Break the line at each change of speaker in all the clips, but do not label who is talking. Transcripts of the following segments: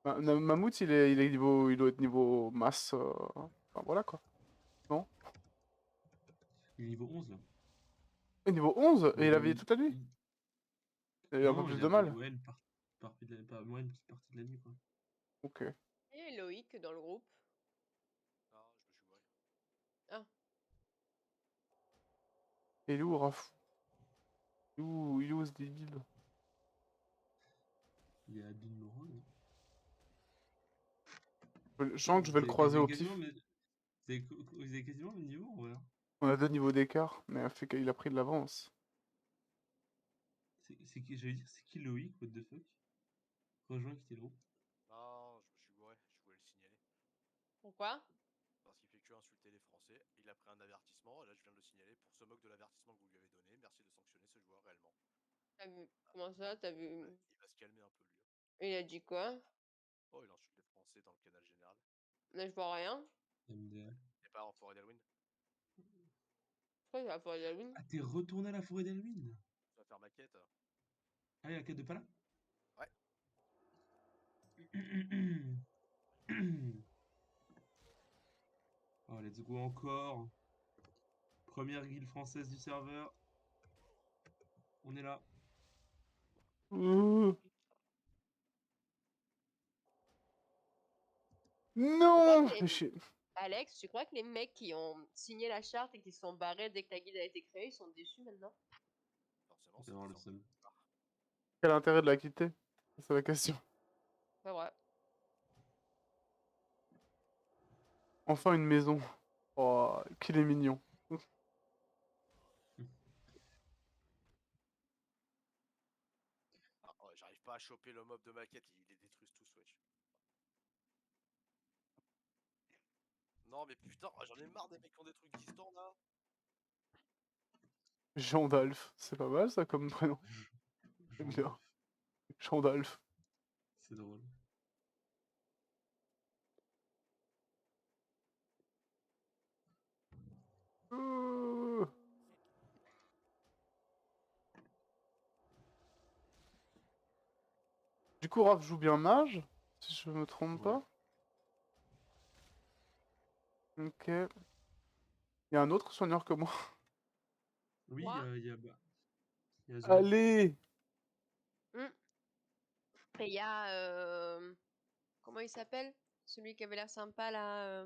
Mammouth, il est niveau, il doit être niveau masse. Enfin, voilà quoi. Non?
Il est niveau 11 là.
Et niveau 11? Et il
Niveau
avait
une...
toute la nuit?
une-
Il a eu un peu
Non,
plus
il
de
avait
mal.
ouais, une partie de la... pas, ouais, une petite partie de la nuit quoi.
Ok.
Et Loïc dans le groupe.
Ah, je me suis gouré.
Ah,
Et il est où, Raf? Il est où ce débile?
Il est à Bill Moran, non?
Je sens que je vais le croiser au pif.
Vous avez quasiment le même niveau en vrai, hein.
On a 2 niveaux d'écart, mais elle fait qu'il a pris de l'avance.
C'est qui, j'allais dire, c'est qui Loïc, what the fuck? Rejoins quitter le groupe.
Non, je me suis gouré, je voulais le signaler.
pourquoi?
Parce qu'il fait que insulter les Français. Il a pris un avertissement, et là je viens de le signaler pour se moque de l'avertissement que vous lui avez donné. Merci de sanctionner ce joueur réellement.
T'as vu... Comment ça, t'as vu...
Il va se calmer un peu lui.
Il a dit quoi?
Oh, il insulte les Français dans le canal général.
Là, je vois rien.
MDL.
T'es pas en forêt d'Halloween?
Pourquoi il va pas la lune?
Ah, t'es retourné à la forêt d'Halloween?
Tu vas faire ma quête?
Ah, il y a la quête de Pala?
Ouais.
Oh, let's go encore. Première guilde française du serveur. On est là.
Non!
les-
Mais je-
Alex, tu crois que les mecs qui ont signé la charte et qui se sont barrés dès que ta guilde a été créée, ils sont déçus maintenant?
Forcément, c'est
D'avoir
des
le seum.
Quel intérêt de la quitter? C'est la question.
Pas vrai.
Enfin une maison. Oh, qu'il est mignon.
Ah, oh, j'arrive pas à choper le mob de ma quête, il les détruit tous, wesh. Non, mais putain, oh, j'en ai marre des mecs qui ont des trucs distants là.
Gandalf. C'est pas mal ça comme prénom. J'aime bien. Gandalf.
C'est drôle.
Euh. Du coup, Raph joue bien mage, si je me trompe
Ouais.
pas. Ok. Il y a un autre soigneur que moi.
Oui,
Quoi?
il y a Zoé.
Allez!
Et il y a... Comment il s'appelle? Celui qui avait l'air sympa là...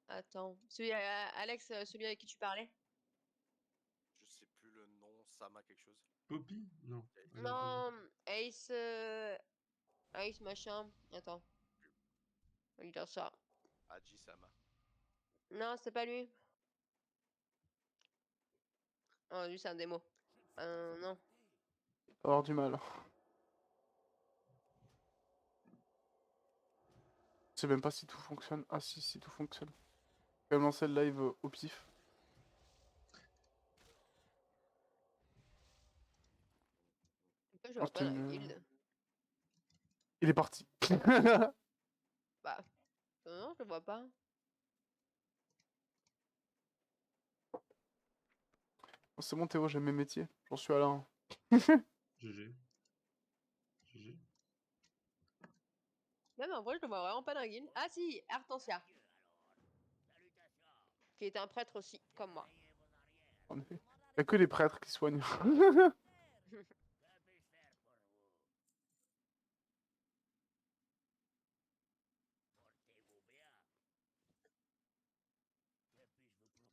Attends. Celui, Alex, celui avec qui tu parlais?
Je sais plus le nom, Sama quelque chose.
Poppy? Non.
Non, Ace... Ace machin. Attends. On va lui dire ça.
Haji Sama.
Non, c'est pas lui. Oh, lui, c'est un démo. Non.
Avoir du mal. Je sais même pas si tout fonctionne. Ah si, tout fonctionne. Je vais me lancer le live au pif.
Pourquoi je
Oh,
vois pas
c'était
dans la
une...
guilde?
Il est parti.
Bah... non, je le vois pas.
Oh, c'est bon Théo, j'aime mes métiers. J'en suis à là. Hein.
GG. GG.
Même en vrai, je le vois vraiment pas dans la guilde. Ah si, Artensia. Qui est un prêtre aussi, comme moi.
En effet. Il y a que les prêtres qui soignent.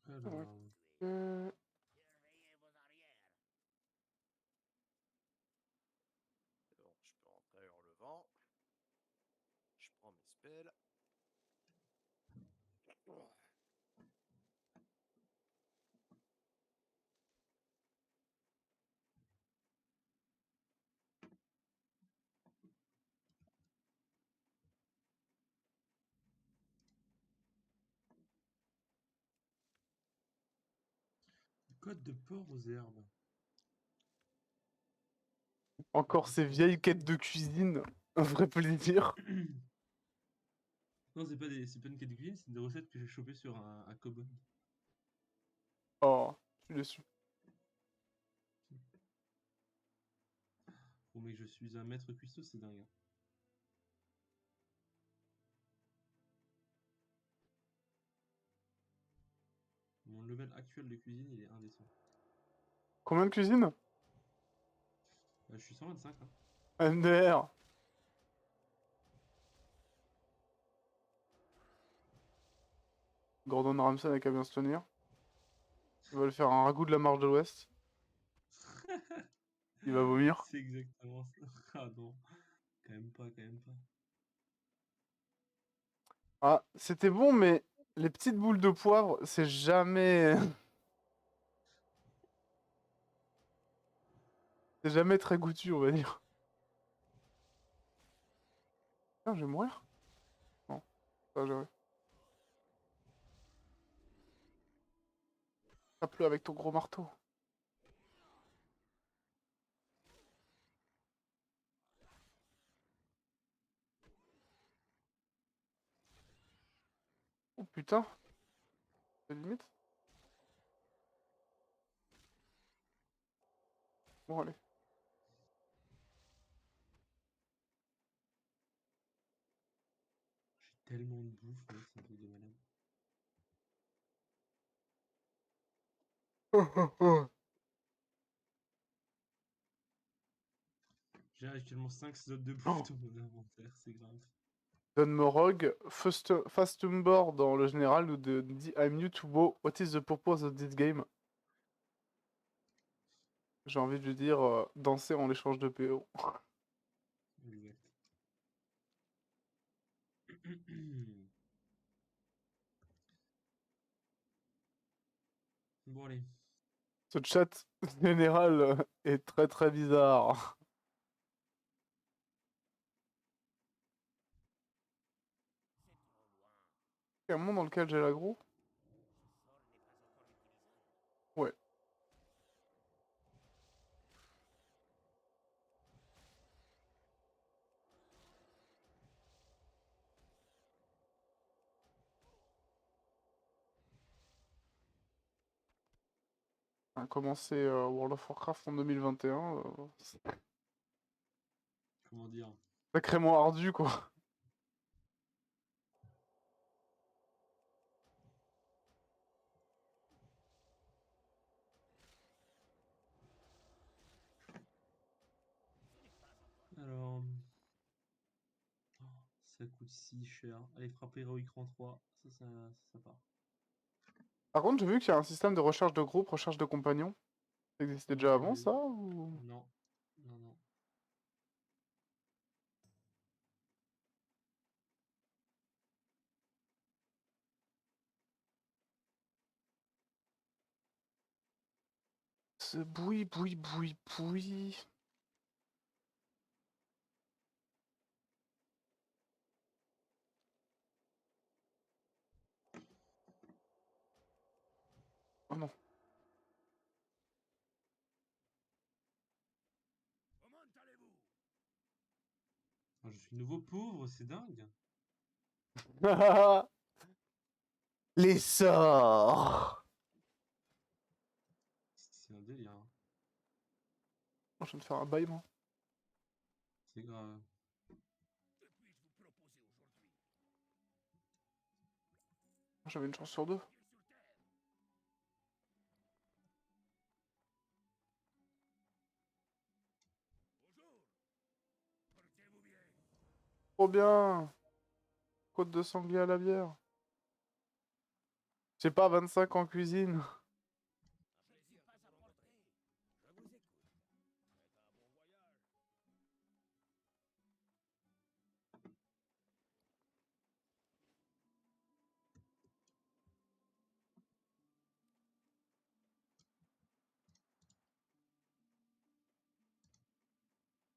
Alors...
Euh,
C'est bon, je peux rentrer en levant. Je prends mes spells.
Code de port aux herbes.
Encore ces vieilles quêtes de cuisine. Un vrai plaisir.
Non, c'est pas une quête de cuisine, c'est des recettes que j'ai chopées sur un Kobo.
Oh, je suis déçu.
Oh, mais je suis un maître cuistot, c'est dingue. level actuel de cuisine, il est indécent.
Combien de cuisine?
Je suis 125, hein.
MDR. Gordon Ramsay n'a qu'à bien se tenir. Ils veulent faire un ragoût de la marche de l'Ouest. Il va vomir.
C'est exactement ça. Ah non, quand même pas, quand même pas.
Ah, c'était bon, mais les petites boules de poivre, c'est jamais... c'est jamais très goûtu, on va dire. Putain, je vais mourir? Non, ça va gérer. Tape-le avec ton gros marteau. Oh putain, c'est limite. Bon, allez.
J'ai tellement de bouffe, mec, c'est un truc de malade. J'ai actuellement 5 slots de bouffe dans mon inventaire, c'est grave.
Donne-moi Rogue, Fastumber dans le général ou de dit I'm new to WoW, what is the purpose of this game? J'ai envie de lui dire danser en échange de PO.
Exact. Bon, allez.
Ce chat général est très très bizarre. Il y a un monde dans lequel j'ai l'aggro? Ouais. On a commencé World of Warcraft en 2021. C'est
Comment dire?
sacrément ardu quoi.
Alors... oh, ça coûte si cher. Allez, frappe héroïque rang 3, ça part.
Par contre, j'ai vu qu'il y a un système de recherche de groupe, recherche de compagnons. Ça existait déjà
Ouais,
avant ça ou...
non, non, non.
Ce boui, boui, boui, boui. Oh non.
Ah, je suis nouveau pauvre, c'est dingue.
Les sorts.
C'est un délire, hein.
Je viens de faire un bail moi.
C'est grave.
J'avais une chance sur deux. Trop bien. Côte de sanglier à la bière. J'ai pas 25 en cuisine.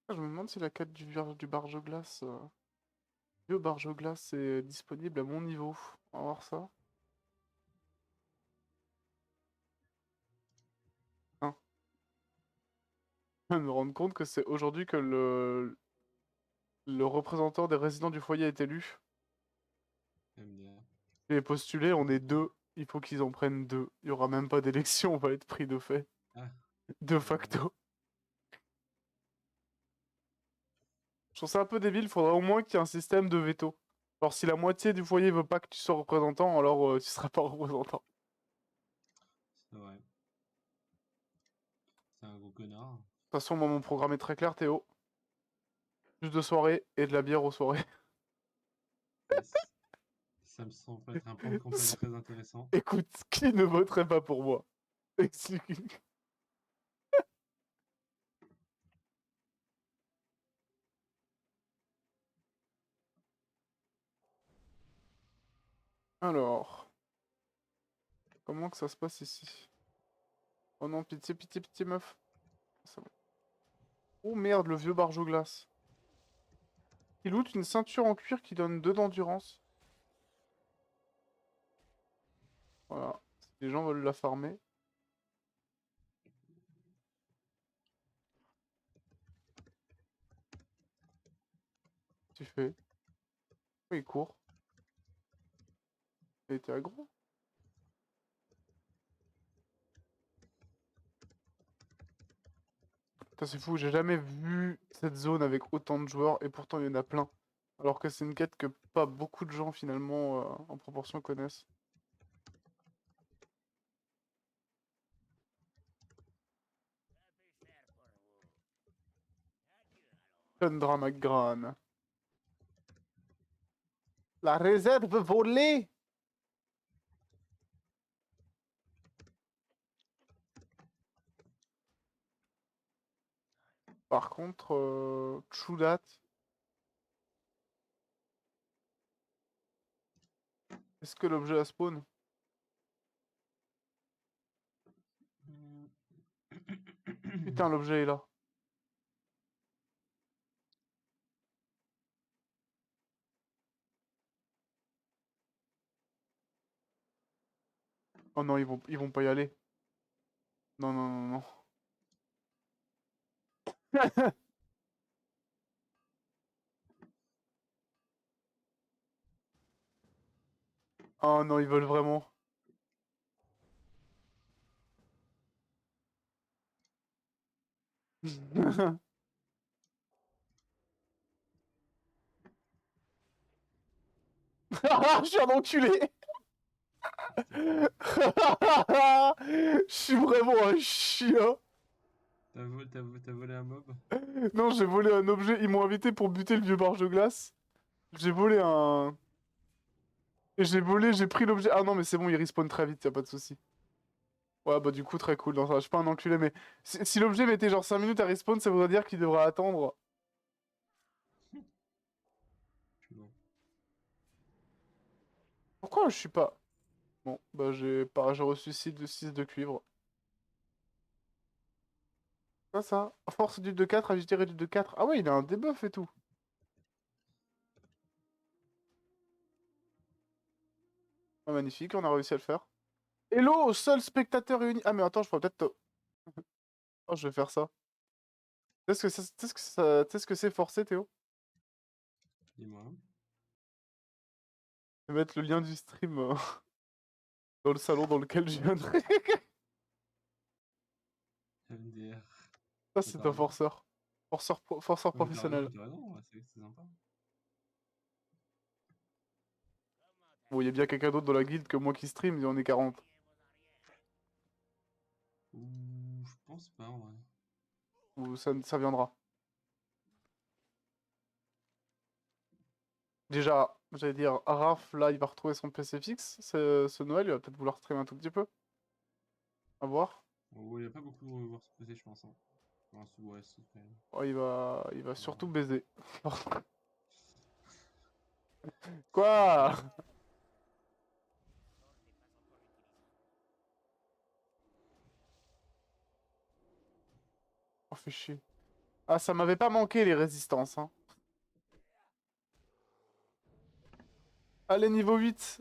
Je me demande si la quête du barge-glace, vieux barge-glace est disponible à mon niveau. On va voir ça. Hein. Je viens de me rendre compte que c'est aujourd'hui que le représentant des résidents du foyer est élu.
MDR.
Il est postulé, on est deux. Il faut qu'ils en prennent deux. Il y aura même pas d'élection, on va être pris de fait.
Ah,
De facto. Je trouve ça un peu débile, faudrait au moins qu'il y ait un système de veto. Alors si la moitié du foyer veut pas que tu sois représentant, alors tu seras pas représentant.
C'est vrai. C'est un gros connard.
De toute façon, moi, mon programme est très clair, Théo. Plus de soirées et de la bière aux soirées.
Yes. Ça me semble être un plan de campagne très intéressant.
Écoute, qui ne voterait pas pour moi? Explique. Alors, comment que ça se passe ici? Oh non, pitié, pitié, pitié, meuf. C'est bon. Oh merde, le vieux barge glace. Il loot une ceinture en cuir qui donne 2 d'endurance. Voilà. Si les gens veulent la farmer. Tu fais. Oh, il court. Il était aggro. Putain, c'est fou, j'ai jamais vu cette zone avec autant de joueurs et pourtant il y en a plein. Alors que c'est une quête que pas beaucoup de gens finalement en proportion connaissent. Tundra McGran. La réserve volée! Par contre, true dat. Est-ce que l'objet a spawn? Putain, l'objet est là. Oh non, ils vont pas y aller. Non, non, non, non. Oh non, ils veulent vraiment. Je suis un enculé! Je suis vraiment un chien!
T'as volé un mob?
Non, j'ai volé un objet. Ils m'ont invité pour buter le vieux barge de glace. J'ai volé un. Et j'ai pris l'objet. Ah non, mais c'est bon, il respawn très vite, y'a pas de souci. Ouais, bah du coup, très cool. Non, ça, je suis pas un enculé, mais si l'objet mettait genre 5 minutes à respawn, ça voudrait dire qu'il devrait attendre.
Bon.
Pourquoi je suis pas. Bon, bah j'ai reçu 6 de cuivre. Ça. Force du 2-4, agilité réduite de 4. Ah ouais, il a un debuff et tout. Ah, magnifique, on a réussi à le faire. Hello, seul spectateur réuni. Ah mais attends, je pourrais peut-être... Oh, je vais faire ça. Tu sais ce que c'est forcé, Théo?
Dis-moi.
Je vais mettre le lien du stream dans le salon dans lequel je viendrai.
MDR.
Ça, c'est un forceur. Forceur
Ouais, mais t'as raison,
professionnel.
t'as raison, ouais, c'est sympa.
Bon, il y a bien quelqu'un d'autre dans la guilde que moi qui stream, et on est 40.
Ouh, je pense pas, ouais.
Ou ça viendra. Déjà, j'allais dire, Raph, là, il va retrouver son PC fixe. Ce Noël, il va peut-être vouloir streamer un tout petit peu. À voir.
Ouais, il a pas beaucoup voir se poser, je pense. Hein. Enfin, ouais, si, quand même.
Oh, il va surtout baiser. Quoi? Oh, fait chier. Ah, ça m'avait pas manqué les résistances, hein. Allez, niveau 8.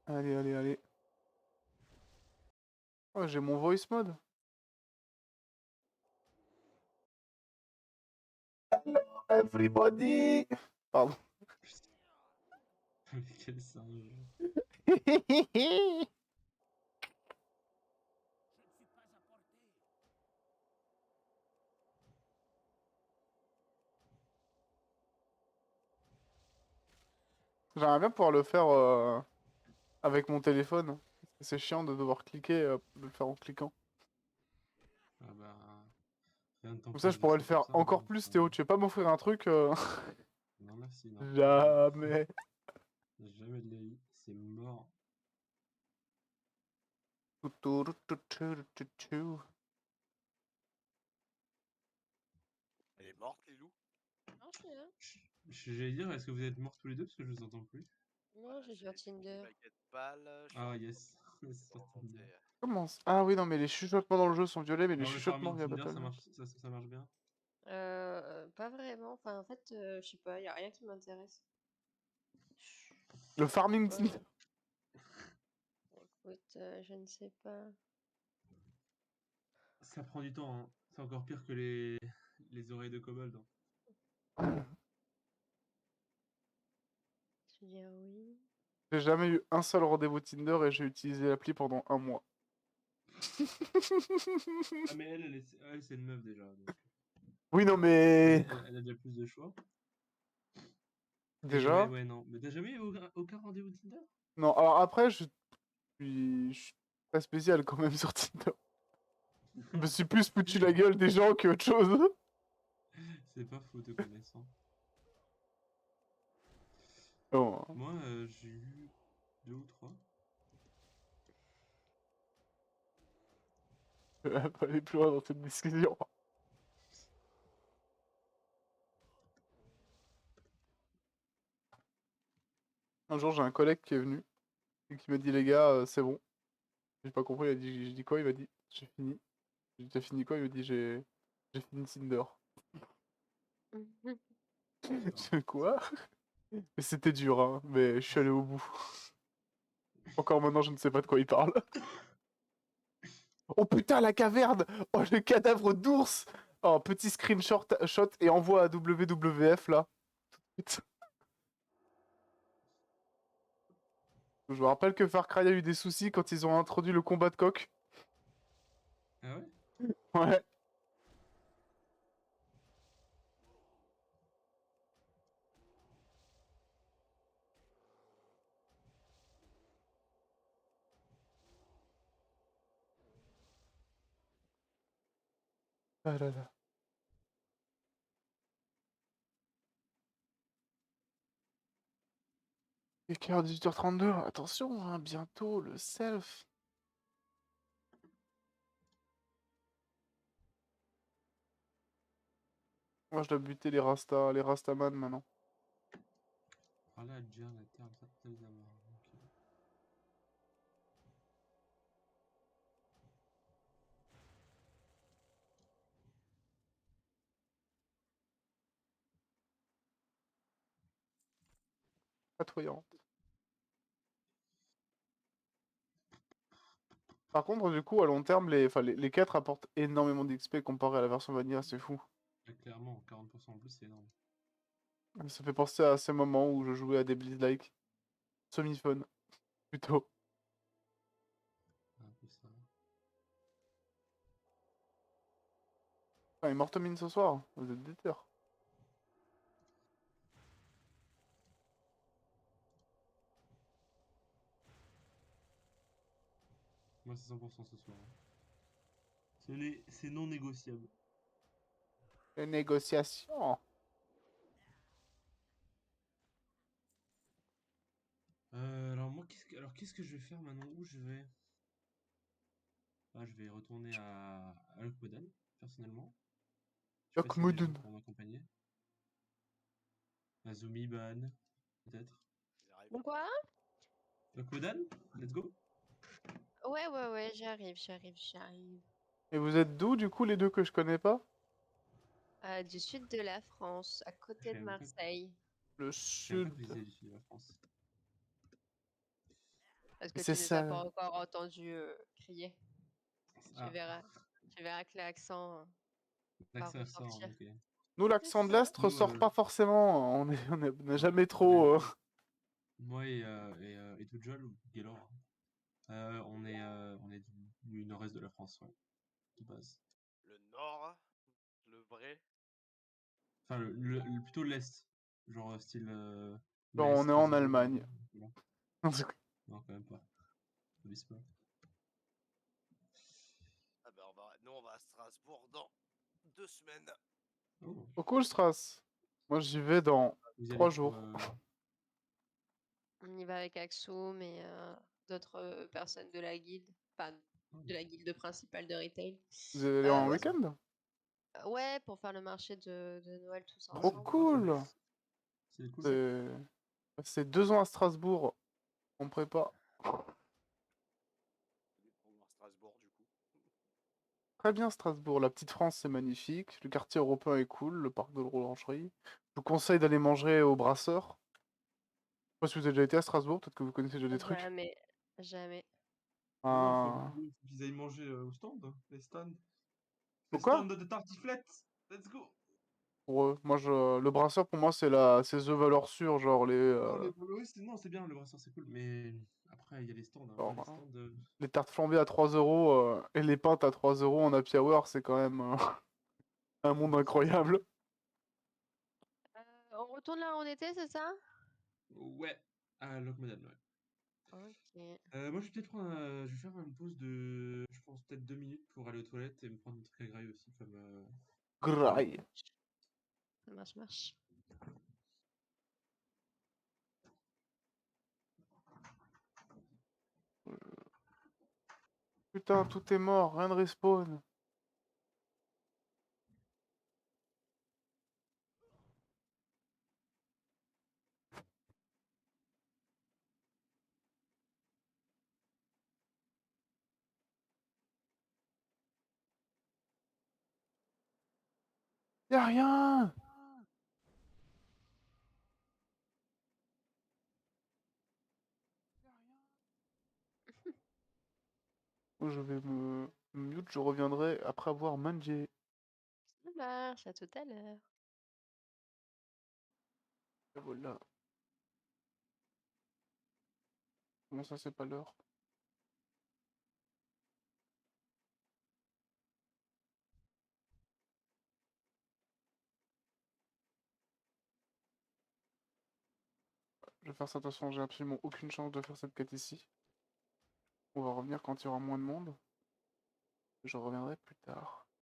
Allez, allez, allez. Oh, j'ai mon voice mode. Hello, everybody. Pardon.
Quel singe.
J'aimerais bien pouvoir le faire avec mon téléphone. C'est chiant de devoir cliquer, de le faire en cliquant.
Ah bah, rien ne
Comme ça,
t'empêche
je
de
pourrais le
faire comme
faire
ça, hein,
encore plus, Théo. Tu veux pas m'offrir un truc
Non, merci, non.
Jamais.
Jamais de la vie, c'est mort.
Elle est morte, Lilou?
Non, je suis là.
J'allais dire, est-ce que vous êtes morts tous les deux parce que je vous entends plus?
Non,
Voilà,
j'ai sur
j'ai fini
Tinder.
ma quête pâle, je suis
Ah
en train
yes,
de
c'est sur Tinder.
remonter.
Comment ça? Ah oui, non, mais les chuchotements dans le jeu sont violets, mais les
Alors le
chuchotements
farming
via
Tinder,
Battle.
ça marche bien?
Pas vraiment. Enfin, en fait, je sais pas, y a rien qui m'intéresse.
Le farming
Ouais.
Tinder.
Écoute, je ne sais pas.
Ça prend du temps, hein. C'est encore pire que les oreilles de kobold, hein.
Je veux dire oui.
J'ai jamais eu un seul rendez-vous Tinder et j'ai utilisé l'appli pendant un mois.
Ah mais elle c'est une meuf déjà, donc
Oui, non, mais...
elle a déjà plus de choix. Et
Déjà?
ouais, non. Mais t'as jamais eu aucun rendez-vous Tinder?
Non, alors après, je suis pas spécial quand même sur Tinder. Je me suis plus foutu la gueule des gens que autre chose.
C'est pas faux te connaissant.
Oh,
Moi, j'ai eu 2 ou 3.
je vais pas aller plus loin dans cette discussion. Un jour, j'ai un collègue qui est venu et qui m'a dit, les gars, c'est bon. J'ai pas compris, il a dit, j'ai dit quoi? Il m'a dit, j'ai fini. J'ai dit, t'as fini quoi? Il m'a dit, j'ai fini Tinder. Je fais quoi? Mais c'était dur, hein, mais je suis allé au bout. Encore maintenant, je ne sais pas de quoi il parle. Oh putain, la caverne! Oh, le cadavre d'ours! Oh, petit screenshot shot et envoie à WWF, là. Putain. Je me rappelle que Far Cry a eu des soucis quand ils ont introduit le combat de coq.
Ah ouais?
Ouais. Ah là là. Il est quelle heure? 18h32. Attention, hein, bientôt, le self. Moi, je dois buter les Rastaman maintenant.
Ah là, déjà, la terre, ça les avoir. Ok.
Patoyante. Par contre, du coup, à long terme, les 4 apportent énormément d'XP comparé à la version vanilla, c'est fou.
Là, clairement, 40% en plus, c'est énorme.
Ça fait penser à ces moments où je jouais à des Blizz-like. Semi-fun, plutôt.
Un peu ça.
Ah, il mortomine ce soir, vous êtes déter.
Moi, c'est 100% ce soir, hein. C'est non négociable.
Les négociations.
Alors moi, qu'est-ce que je vais faire maintenant? Où je vais? Ah, je vais retourner à Lockwoodon, personnellement. Je sais pas s'il y a des gens
Yokmudun.
pour m'accompagner. À Zumiban, peut-être.
Bon quoi?
Lockwoodon, let's go.
Ouais, j'arrive.
Et vous êtes d'où, du coup, les deux que je connais pas?
Du sud de la France, à
Je
côté de
savais même pas,
Marseille.
Le
je savais même pas que
sud.
vous étiez du sud de la France.
Parce que
C'est
tu nous as
ça.
pas encore entendu crier. Tu
Ah,
verras. Tu verras que l'accent va
l'accent ressort,
ressortir.
ok.
Nous,
C'est
l'accent de
ça.
l'Est
Nous,
ressort pas forcément. On est jamais
mais
trop...
moi et Toujol, ou Gaylor, hein, on est du nord-est de la France, ouais, de base.
Le nord, le vrai.
Enfin, plutôt l'est, genre style
Genre,
Mais
on est en
Strasbourg,
Allemagne.
voilà. Non, quand même pas. Abuse pas.
Ah bah nous on va à Strasbourg dans 2 semaines.
Oh,
Trop cool, Stras. Moi, j'y vais dans
vous y
3
allez pour,
jours.
On y va avec Axoum et d'autres personnes de la guilde. Enfin, de la guilde principale de retail.
Vous allez en
Ouais,
week-end?
ouais, pour faire le marché de Noël tous
Trop
ensemble.
cool.
c'est cool.
C'est 2 ans à Strasbourg. On prépa.
Pour voir Strasbourg du coup.
Très bien, Strasbourg. La petite France, c'est magnifique. Le quartier européen est cool. Le parc de l'Orangerie. Je vous conseille d'aller manger au Brasseur. Je sais pas si vous avez déjà été à Strasbourg. Peut-être que vous connaissez déjà des trucs.
Jamais, jamais.
Non,
Ah.
faut qu'ils aillent manger au stand. Les stands. Les
Pourquoi?
stands de tartiflettes. Let's go.
Pour eux. Moi, le Brasseur, pour moi, c'est the valeur sûre. Genre
Non, oui, non, c'est bien, le brasseur, c'est cool. Mais après, il y a les stands. Hein. Moi,
genre,
les stands.
les tartes flambées à 3 euros et les pâtes à 3 euros en happy hour, c'est quand même un monde incroyable.
On retourne là en été, c'est ça?
Ouais, à Lockmodel, ouais.
Ok.
Moi, je vais peut-être prendre je vais faire une pause de, je pense, peut-être 2 minutes pour aller aux toilettes et me prendre un truc à grailler aussi, comme...
Graille.
Ça marche.
Putain, tout est mort, rien de respawn. Y'a rien. Je vais me mute, je reviendrai après avoir mangé.
Ça marche, à tout à l'heure.
Et voilà. Comment ça, c'est pas l'heure? Je vais faire ça, de toute façon, j'ai absolument aucune chance de faire cette quête ici. On va revenir quand il y aura moins de monde. Je reviendrai plus tard.